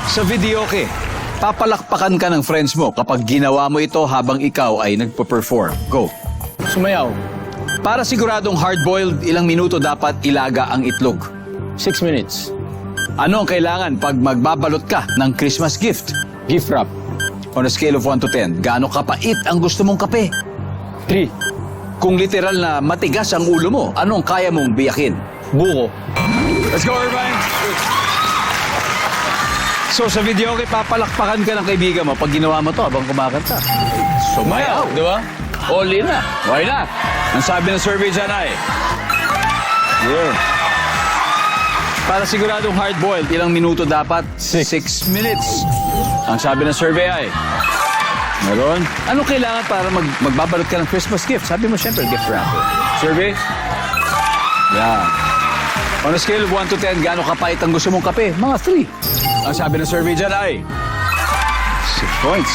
Sa videoke, papalakpakan ka ng friends mo kapag ginawa mo ito habang ikaw ay nagpo-perform. Go. Sumayaw. Para siguradong hard-boiled, ilang minuto dapat ilaga ang itlog? 6 minutes. Ano ang kailangan pag magbabalot ka ng Christmas gift? Gift wrap. On a scale of 1 to 10, gaano kapait ang gusto mong kape? 3. Kung literal na matigas ang ulo mo, anong kaya mong biyakin? Buko. Let's go, Irvine! So, sa video, papalakpakan ka ng kaibigan mo pag ginawa mo to habang kumakanta. Sumayaw, di ba? All in na. Why not? Ang sabi ng survey dyan ay... Yeah. Para siguradong hard-boiled, ilang minuto dapat? 6 minutes. Ang sabi ng survey ay... Meron? Anong kailangan para magbabalot ka ng Christmas gift? Sabi mo, syempre, gift wrapper. Survey? Yeah. On a scale of 1 to 10, gaano kapait ang gusto mong kape? Mga 3. Ang sabi ng survey dyan ay... 6 points.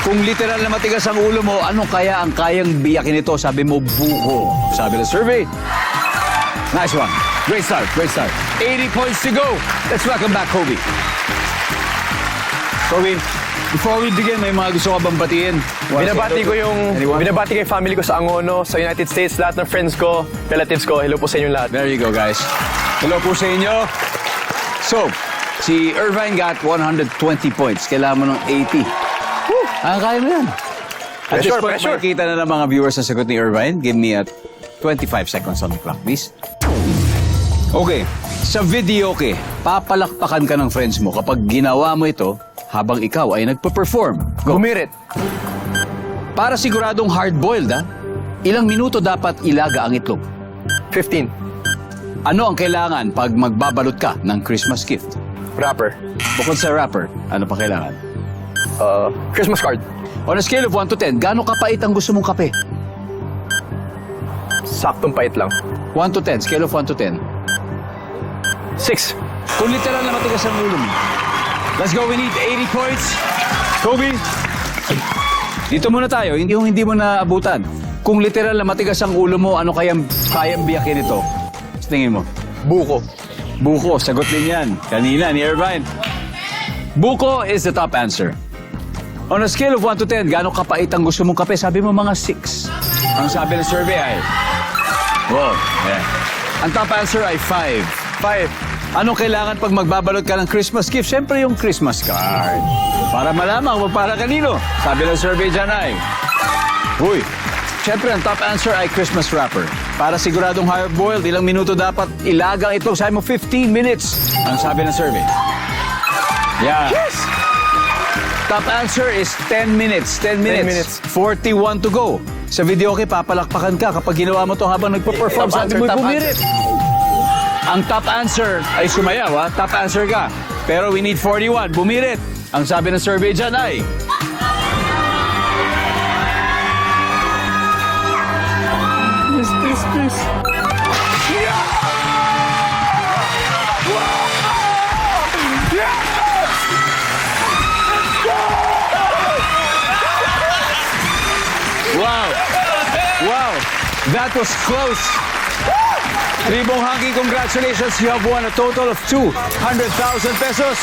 Kung literal na matigas ang ulo mo, anong kaya ang kayang biyakin ito? Sabi mo, buko. Sabi ng survey. Nice one. Great start, great start. 80 points to go. Let's welcome back, Kobe. Kobe, before we begin, may mga gusto ka bang batiin? Binabati ko Anyone? binabati ko yung family ko sa Angono, sa United States, lahat ng friends ko, relatives ko. Hello po sa inyo lahat. There you go, guys. Hello po sa inyo. So, si Irvine got 120 points. Kailangan mo ng 80. Woo! Kaya mo yan. At this Pressure, point, pressure. makikita na ng mga viewers ang sagot ni Irvine. Give me 25 seconds on the clock, please. Okay. Sa videoke, papalakpakan ka ng friends mo kapag ginawa mo ito habang ikaw ay nagpa-perform. Go. Gumirit. Para siguradong hard-boiled, ilang minuto dapat ilaga ang itlog? 15. Ano ang kailangan pag magbabalot ka ng Christmas gift? Rapper. Bukod sa wrapper, ano pa kailangan? Christmas card. On a scale of 1 to 10, gaano kapait ang gusto mong kape? Saktong pait lang. 1 to 10, scale of 1 to 10. 6. Kung literal na matigas ang ulo mo. Let's go, we need 80 points. Kobe! Dito muna tayo, hindi mo naabutan. Kung literal na matigas ang ulo mo, ano kayang biyakin ito? Sa tingin mo? Buko. Buko, sagot din yan. Kanina ni Irvine. Buko is the top answer. On a scale of 1 to 10, gaano kapait ang gusto mong kape? Sabi mo mga 6. Ang sabi ng survey ay... Wow, yeah. Ang top answer ay 5. 5. Anong kailangan pag magbabalot ka ng Christmas gift? Siyempre yung Christmas card. Para malaman kung para kanino. Sabi ng survey dyan ay... Uy, siyempre ang top answer ay Christmas wrapper. Para siguradong hard-boiled, ilang minuto dapat ilagang ito? Sabi mo 15 minutes. Ang sabi ng survey. Yeah. Yes! Top answer is 10 minutes. 10 minutes. 10 minutes. 41 to go. Sa video, papalakpakan ka kapag ginawa mo to habang nagpo-perform. Top Sabi answer, mo, top bumirit. Ang top answer ay sumayaw, ha? Top answer ka. Pero we need 41. Bumirit. Ang sabi ng survey dyan ay... Please. Wow! Wow! That was close. Tribong Hanging, congratulations. You have won a total of 200,000 pesos.